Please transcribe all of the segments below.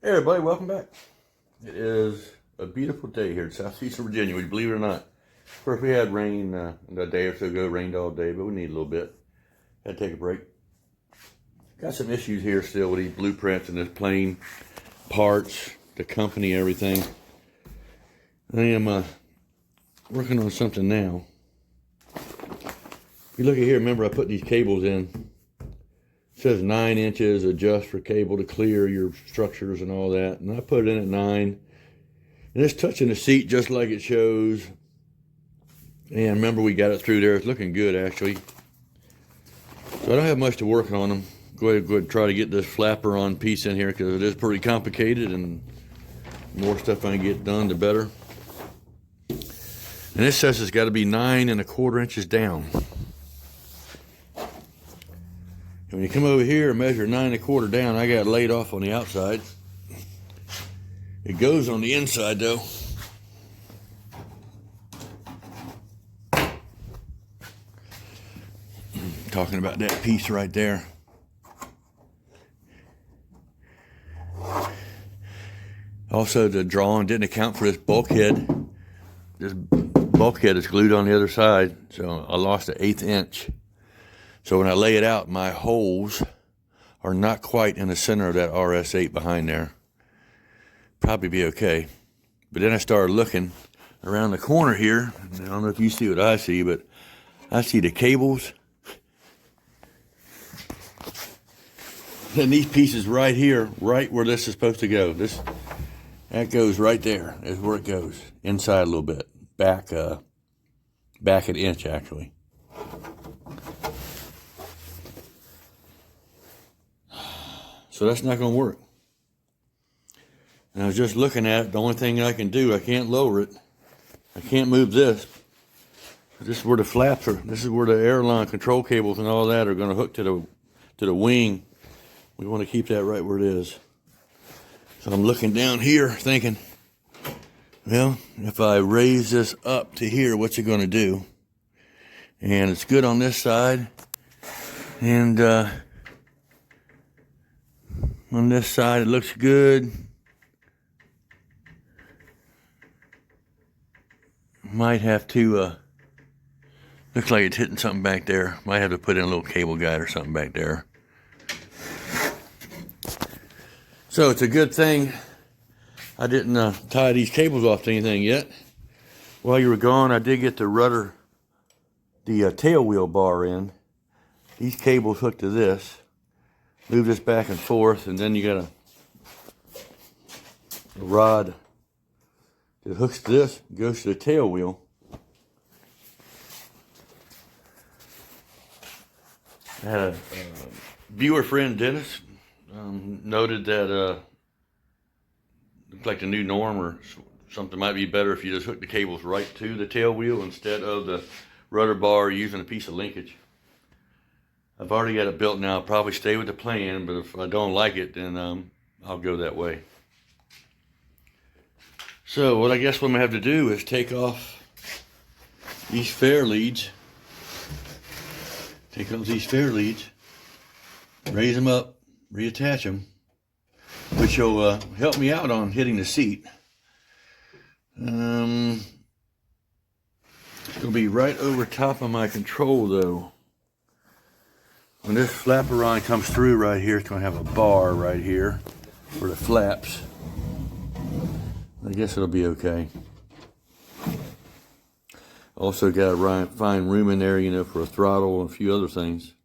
Hey everybody, welcome back. It is a beautiful day here in southeastern Virginia, would you believe it or not? Of course, we had rain a day or so ago, rained all day, but we need a little bit. Had to take a break. Got some issues here still with these blueprints and this plane parts, the company, everything. I am working on something now. If you look at here, remember I put these cables in. It says 9 inches, adjust for cable to clear your structures and all that. And I put it in at 9. And it's touching the seat just like it shows. And remember we got it through there. It's looking good actually. So I don't have much to work on them. Go ahead and try to get this Flaperon piece in here because it is pretty complicated, and the more stuff I can get done, the better. And this says it's got to be 9 1/4 inches down. When you come over here and measure 9 1/4 down, I got it laid off on the outside. It goes on the inside though. Talking about that piece right there. Also, the drawing didn't account for this bulkhead. This bulkhead is glued on the other side, so I lost an 1/8 inch. So when I lay it out, my holes are not quite in the center of that RS8 behind there. Probably be okay. But then I started looking around the corner here. I don't know if you see what I see, but I see the cables. And these pieces right here, right where this is supposed to go. That goes right there, is where it goes. Inside a little bit. Back an inch actually. So that's not going to work. And I was just looking at it. The only thing I can do, I can't lower it. I can't move this. This is where the flaps are. This is where the airline control cables and all that are going to hook to the wing. We want to keep that right where it is. So I'm looking down here thinking, well, if I raise this up to here, what's it going to do? And it's good on this side. And on this side, it looks good. Might have to, looks like it's hitting something back there. Might have to put in a little cable guide or something back there. So it's a good thing I didn't tie these cables off to anything yet. While you were gone, I did get the rudder, the tail wheel bar in. These cables hook to this. Move this back and forth, and then you got a rod that hooks to this, goes to the tail wheel. I had a viewer friend, Dennis, noted that looks like the new norm or something might be better if you just hook the cables right to the tail wheel instead of the rudder bar using a piece of linkage. I've already got it built now. I'll probably stay with the plan, but if I don't like it, then I'll go that way. So what I guess what I'm going to have to do is take off these fair leads. Take off these fair leads, raise them up, reattach them, which will help me out on hitting the seat. It's going to be right over top of my control though. When this Flaperon comes through right here, it's going to have a bar right here for the flaps. I guess it'll be okay. Also got to find room in there, you know, for a throttle and a few other things.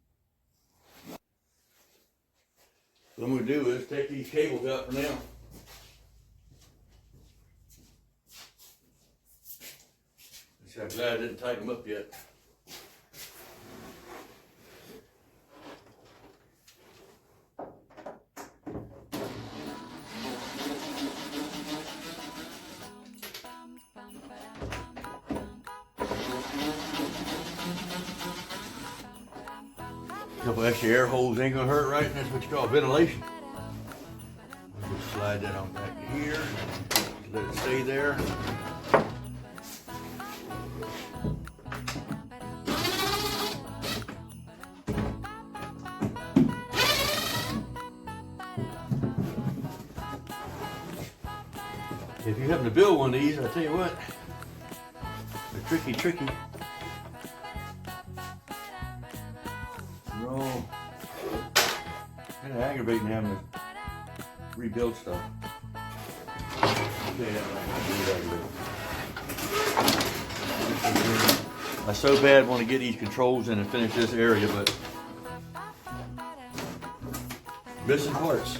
What I'm going to do is take these cables out for now. I'm glad I didn't tighten them up yet. A couple extra air holes ain't gonna hurt, right? That's what you call ventilation. We'll just slide that on back to here. Let it stay there. If you happen to build one of these, I tell you what, they're tricky. They're all kind of aggravating having to rebuild stuff. I so bad want to get these controls in and finish this area, but missing parts.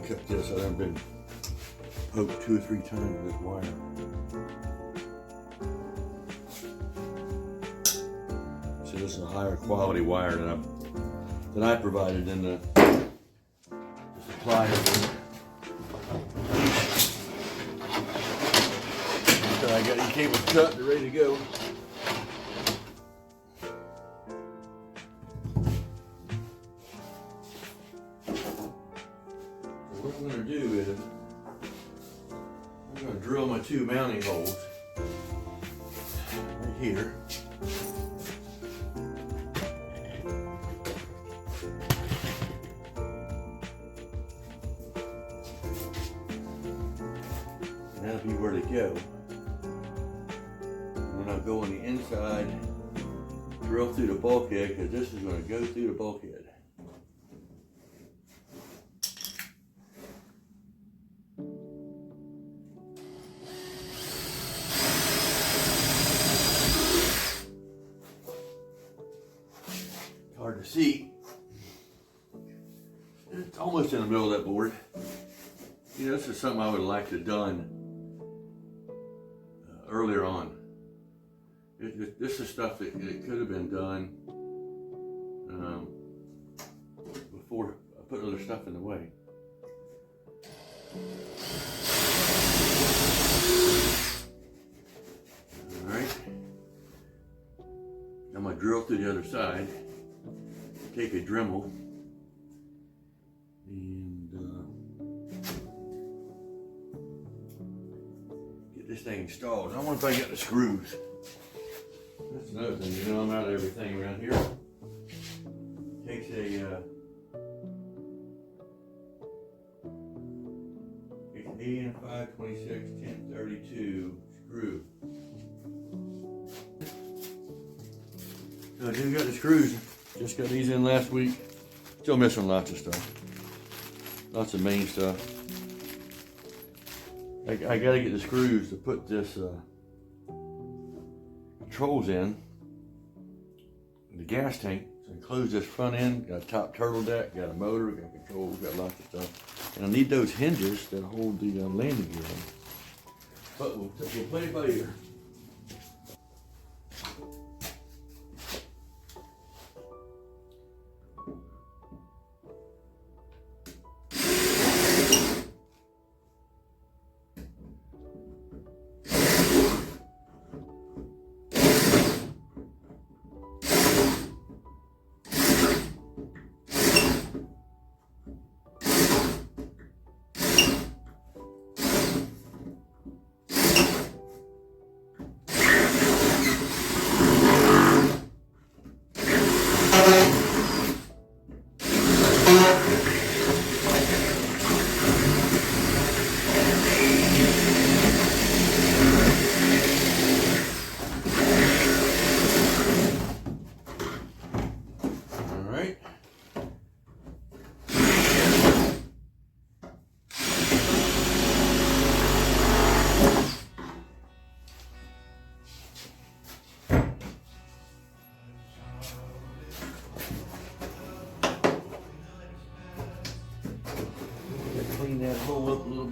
Cut this. I've been poked 2 or 3 times with this wire. So this is a higher quality wire than I provided in the supplier. So I got these cables cut and ready to go. What I'm going to do is, I'm going to drill my 2 mounting holes right here. And that'll be where they go. And then I'll go on the inside, drill through the bulkhead, because this is going to go through the bulkhead. Hard to see. It's almost in the middle of that board. You know, this is something I would like to have done earlier on. This is stuff that it could have been done before I put other stuff in the way. All right. I'm going to drill through the other side. Take a Dremel and get this thing installed. I wonder if I got the screws. That's another thing, you know, I'm out of everything around here. Takes a 8 and 5, 26, 10, 32 screw. So I do got the screws. Just got these in last week. Still missing lots of stuff. Lots of main stuff. I gotta get the screws to put this controls in. The gas tank. So I close this front end. Got a top turtle deck. Got a motor. Got controls. Got lots of stuff. And I need those hinges that hold the landing gear on. But we'll play it by ear.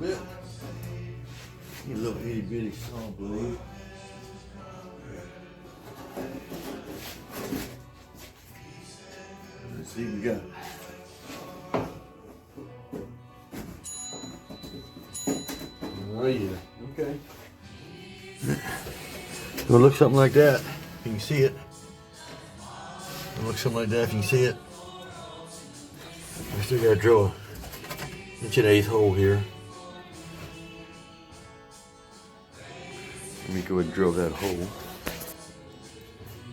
bit. Need a little itty bitty saw blade. Let's see what we got. Oh yeah, okay. It'll look something like that, if you can see it. It'll look something like that, if you can see it. I still gotta drill an 1/8 hole here. Let me go ahead and drill that hole.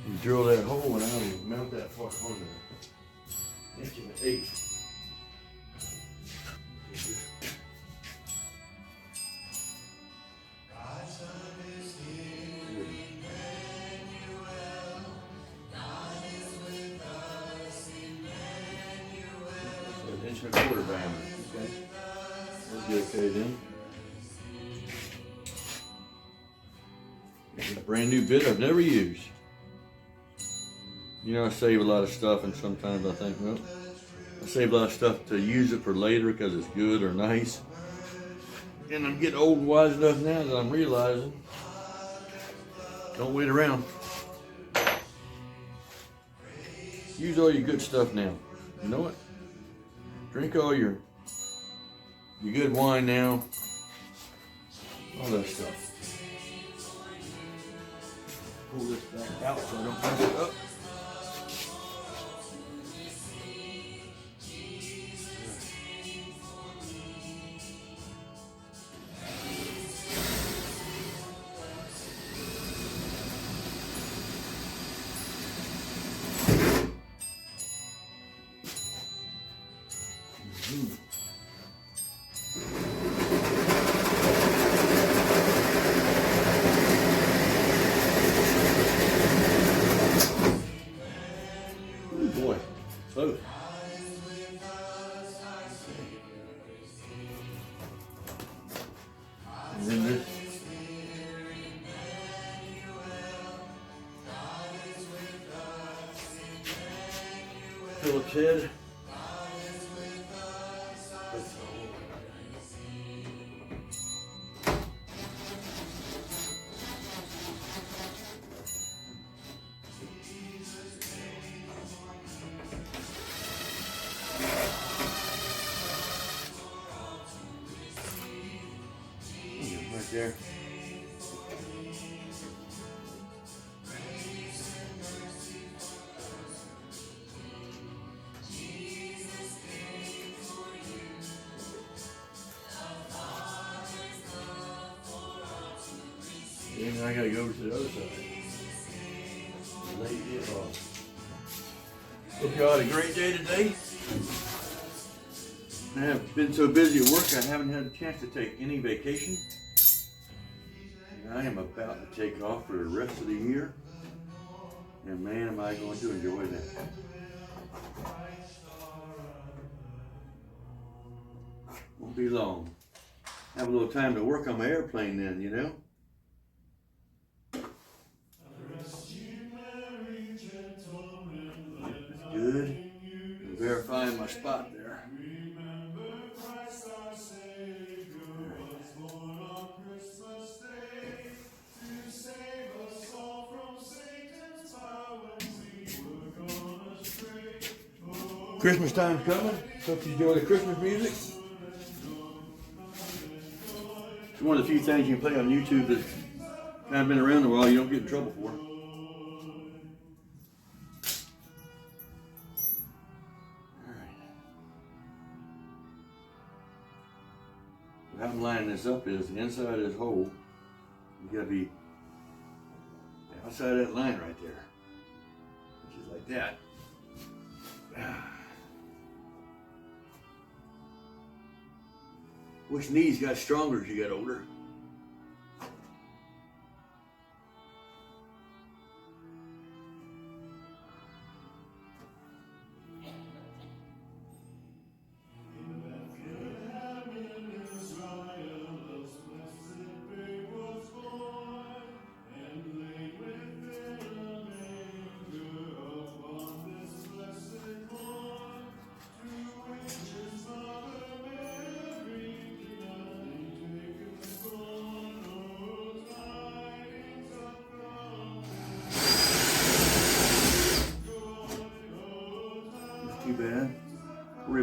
You drill that hole and I will mount that part on there. 1/8. An 1 1/4 diameter. Okay. That'll be okay then. It's a brand new bit I've never used. You know, I save a lot of stuff, and sometimes I think, well, I save a lot of stuff to use it for later because it's good or nice. And I'm getting old and wise enough now that I'm realizing, don't wait around. Use all your good stuff now. You know what? Drink all your good wine now. All that stuff. Pull this back out so I don't mess it up. Boy, both. And then this. Phillips head. Right there. And I gotta go over to the other side. Lay it off. Hope y'all had a great day today. I have been so busy at work I haven't had a chance to take any vacation. And I am about to take off for the rest of the year. And man, am I going to enjoy that. Won't be long. Have a little time to work on my airplane then, you know? That's good. I'm verifying my spot there. Christmas time's coming. Hope you enjoy the Christmas music. It's one of the few things you can play on YouTube that haven't been around a while you don't get in trouble for. How I'm lining this up is the inside of this hole, you gotta be outside of that line right there, which is like that. Wish knees got stronger as you got older.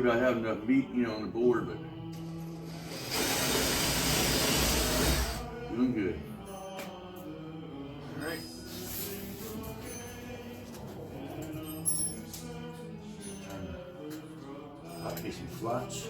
maybe I have enough meat, you know, on the board, but doing good. All right. I'll get some flats.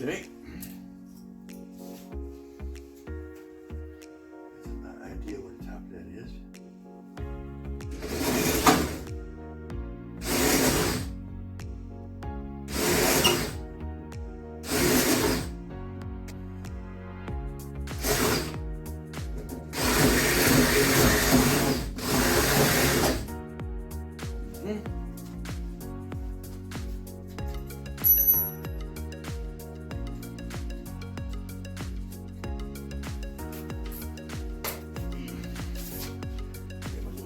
Okay. Not idea what the top of that is.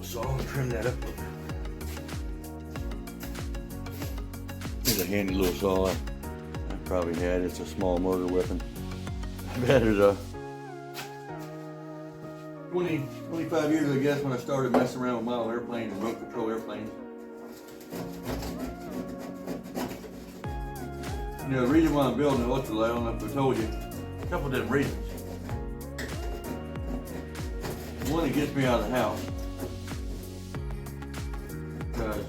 Saw and trim that up a little bit. Here's a handy little saw I probably had. It's a small motor weapon. I've had it 25 years, I guess, when I started messing around with model airplanes and remote control airplanes. You know, the reason why I'm building an ultralight, I don't know if I told you, a couple of different reasons. One, it gets me out of the house. Because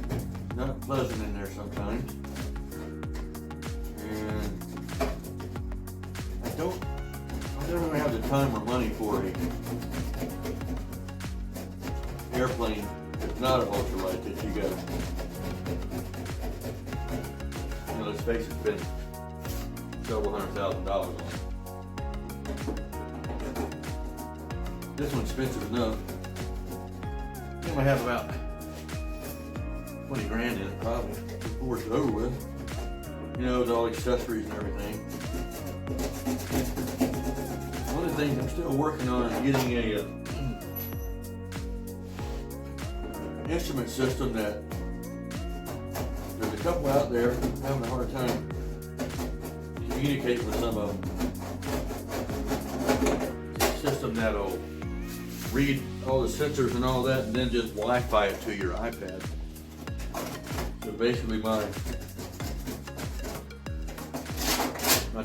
it's not pleasant in there sometimes. And I don't really have the time or money for a airplane that's not an ultralight that you gotta, you know, let's face it, spend several $100,000 on it. This one's expensive enough. I think I have about 20 grand in it probably before it's over with. You know, with all accessories and everything. One of the things I'm still working on is getting a instrument system that there's a couple out there having a hard time communicating with some of them. It's a system that'll read all the sensors and all that and then just Wi-Fi it to your iPad. So basically my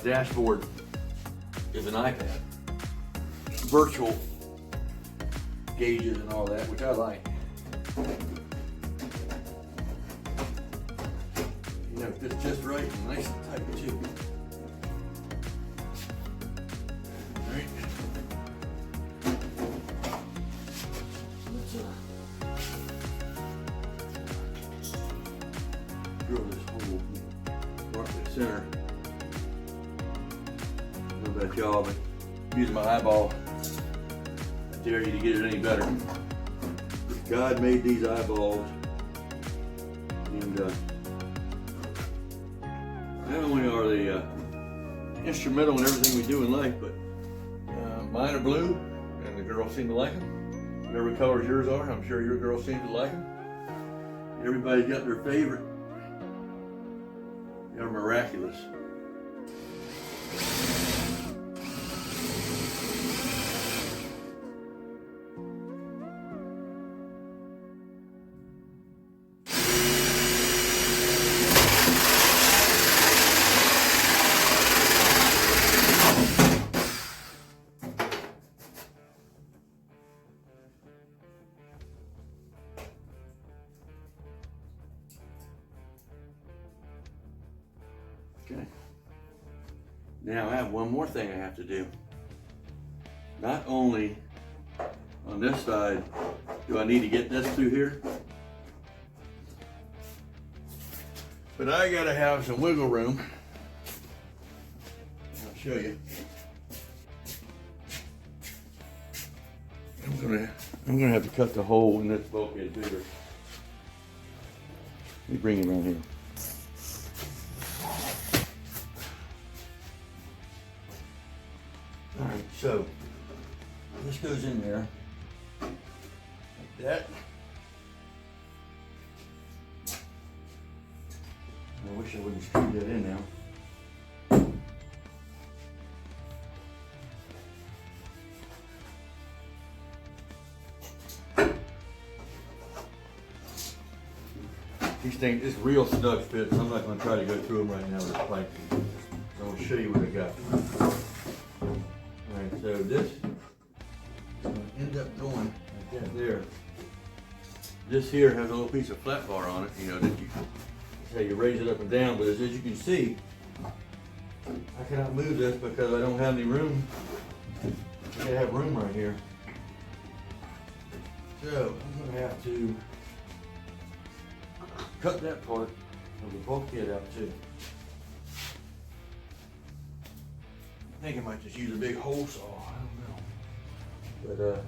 dashboard is an iPad. Virtual gauges and all that, which I like. You know, it fits just right and nice and tight too. Alright. Let's drill this hole right in the center. I don't know about y'all, but using my eyeball, I dare you to get it any better. God made these eyeballs, and not only are they instrumental in everything we do in life, but mine are blue, and the girls seem to like them. Whatever colors yours are, I'm sure your girls seem to like them. Everybody's got their favorite. They're miraculous. Okay. Now I have one more thing I have to do. Not only on this side do I need to get this through here, but I gotta have some wiggle room. I'll show you. I'm gonna have to cut the hole in this bulkhead bigger. Let me bring it around here. All right, so this goes in there like that. I wish I wouldn't screw that in now. These things, this real snug fit, so I'm not going to try to go through them right now with this pipe. So I'm going to show you what I got. Alright, so this is going to end up going like that there. This here has a little piece of flat bar on it, you know, that you, that's how you raise it up and down, but as you can see, I cannot move this because I don't have any room. I gotta have room right here. So I'm going to have to cut that part of the bulkhead out too. I think I might just use a big hole saw, I don't know.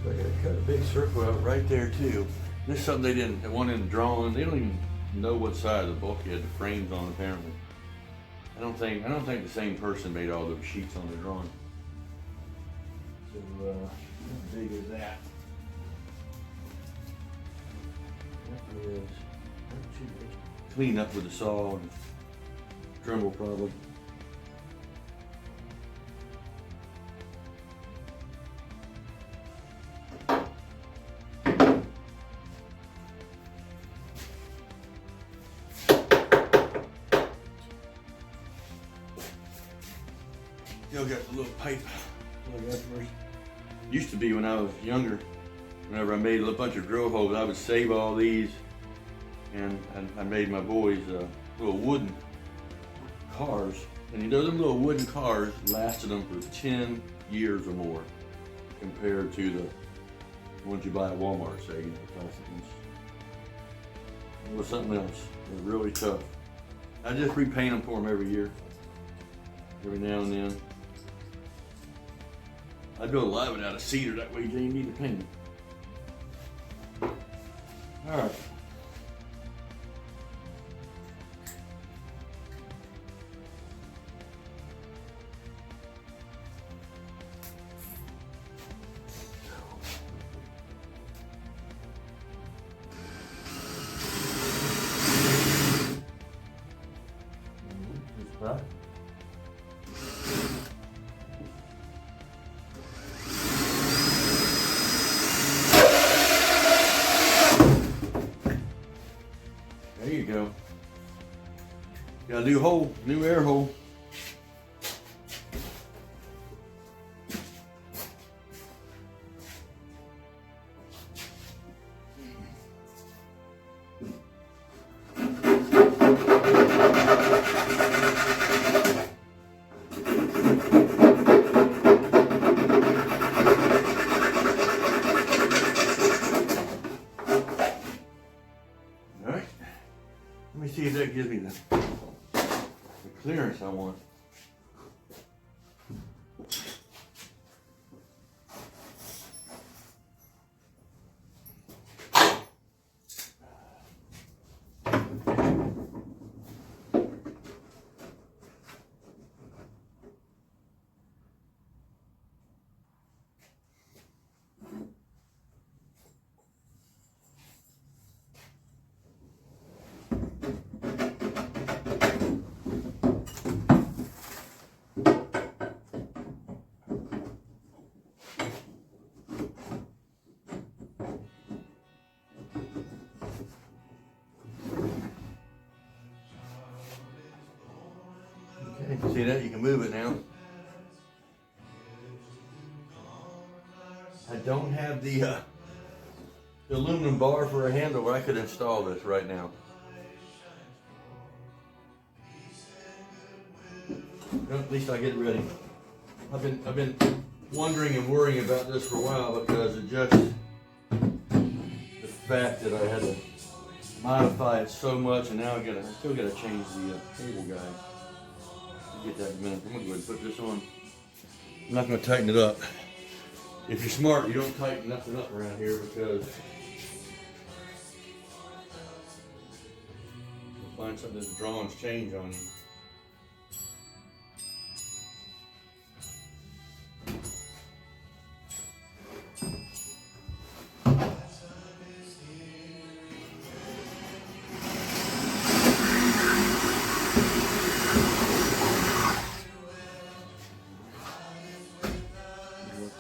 But I gotta cut a big circle out right there too. This is something they want in the drawing. They don't even know what side of the bulkhead the frame's on apparently. I don't think the same person made all those sheets on the drawing. So how big is that? That is not too big. Clean up with a saw and Dremel probably. Still got the little pipe. Used to be when I was younger, whenever I made a bunch of drill holes, I would save all these, and I made my boys little wooden cars. And you know, them little wooden cars lasted them for 10 years or more, compared to the ones you buy at Walmart, say, you know, plastic ones. It was something else. It was really tough. I just repaint them for them every year, every now and then. I build a lot of it out of cedar, that way you didn't need to paint it. All right. Right. There you go. Got a new hole, new air hole. Let me see if that gives me the clearance I want. See that? You can move it now. I don't have the the aluminum bar for a handle, I could install this right now. Well, at least I get it ready. I've been wondering and worrying about this for a while because it just the fact that I had to modify it so much, and now I still gotta change the cable guide. I'll get that in a minute. I'm gonna go ahead and put this on. I'm not gonna tighten it up. If you're smart, you don't tighten nothing up around here because you'll find something that the drawings change on you.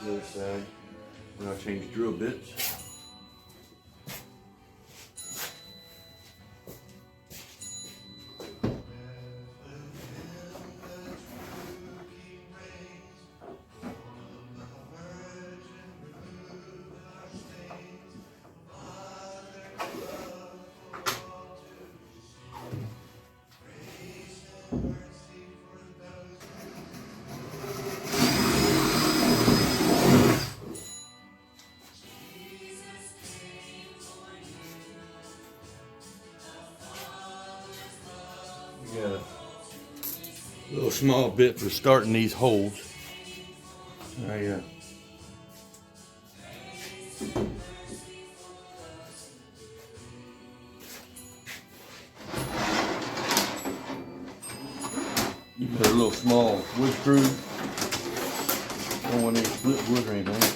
The other side, and I'll change drill bits. Got a little small bit for starting these holes. You got a little small wood screw. Don't want any split wood or anything.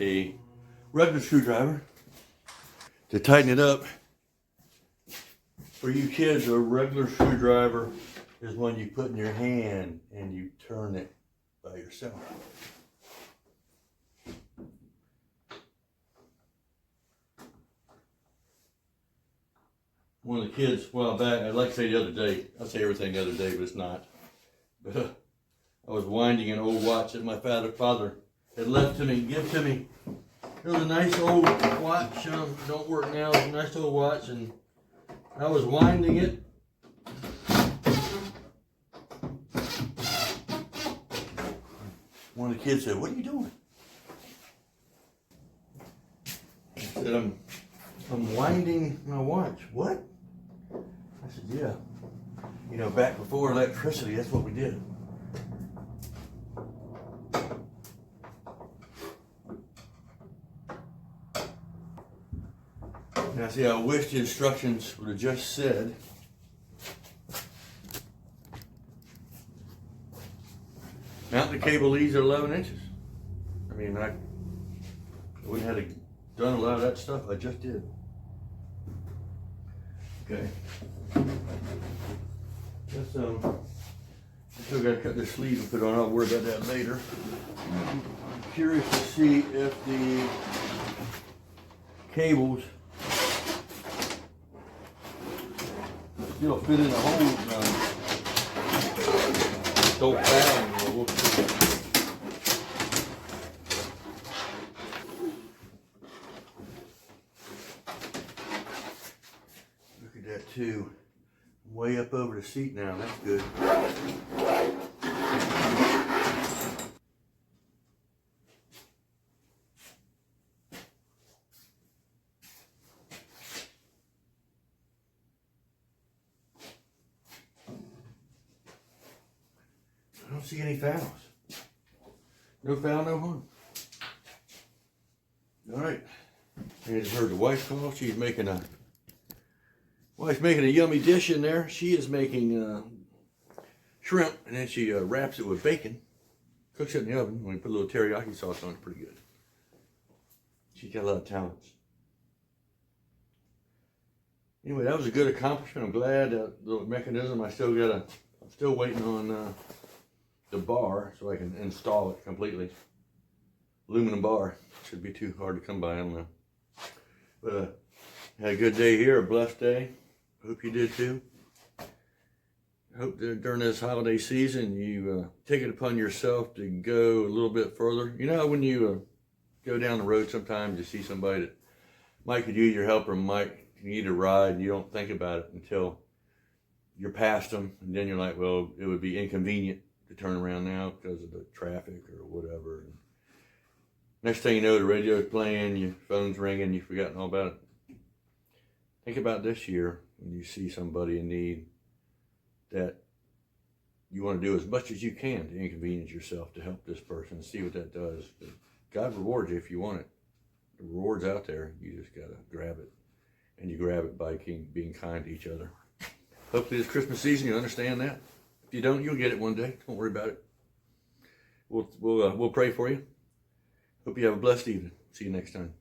A regular screwdriver to tighten it up. For you kids, a regular screwdriver is one you put in your hand and you turn it by yourself. One of the kids a while back, I'd like to say the other day, I say everything the other day, but it's not. But I was winding an old watch that my father had left to me, give to me. It was a nice old watch, don't work now, it's a nice old watch, and I was winding it. One of the kids said, "What are you doing?" I said, I'm winding my watch. What? I said, yeah. You know, back before electricity, that's what we did. Now see, I wish the instructions would have just said mount the cable leads at 11 inches. I mean, I wouldn't have done a lot of that stuff I just did. Okay. Let's, I still got to cut this sleeve and put it on. I'll worry about that later. I'm curious to see if the Still fit in the holes now. Don't foul anymore. We'll see. Look at that too. Way up over the seat now. That's good. I don't see any fouls. No foul, no harm. All right. I just heard the wife call. She's making a yummy dish in there. She is making shrimp, and then she wraps it with bacon. Cooks it in the oven. When you put a little teriyaki sauce on it, it's pretty good. She's got a lot of talents. Anyway, that was a good accomplishment. I'm glad that the mechanism. I'm still waiting on the bar so I can install it completely. Aluminum bar. Shouldn't be too hard to come by, I don't know. But had a good day here, a blessed day. Hope you did too. I hope that during this holiday season you take it upon yourself to go a little bit further. You know when you go down the road sometimes you see somebody that might could use your help or might need a ride and you don't think about it until you're past them, and then you're like, well, it would be inconvenient to turn around now because of the traffic or whatever. And next thing you know, the radio's playing, your phone's ringing, you've forgotten all about it. Think about this year when you see somebody in need that you want to do as much as you can to inconvenience yourself to help this person and see what that does. God rewards you if you want it. The reward's out there. You just got to grab it. And you grab it by being kind to each other. Hopefully this Christmas season you understand that. If you don't, you'll get it one day. Don't worry about it. We'll pray for you. Hope you have a blessed evening. See you next time.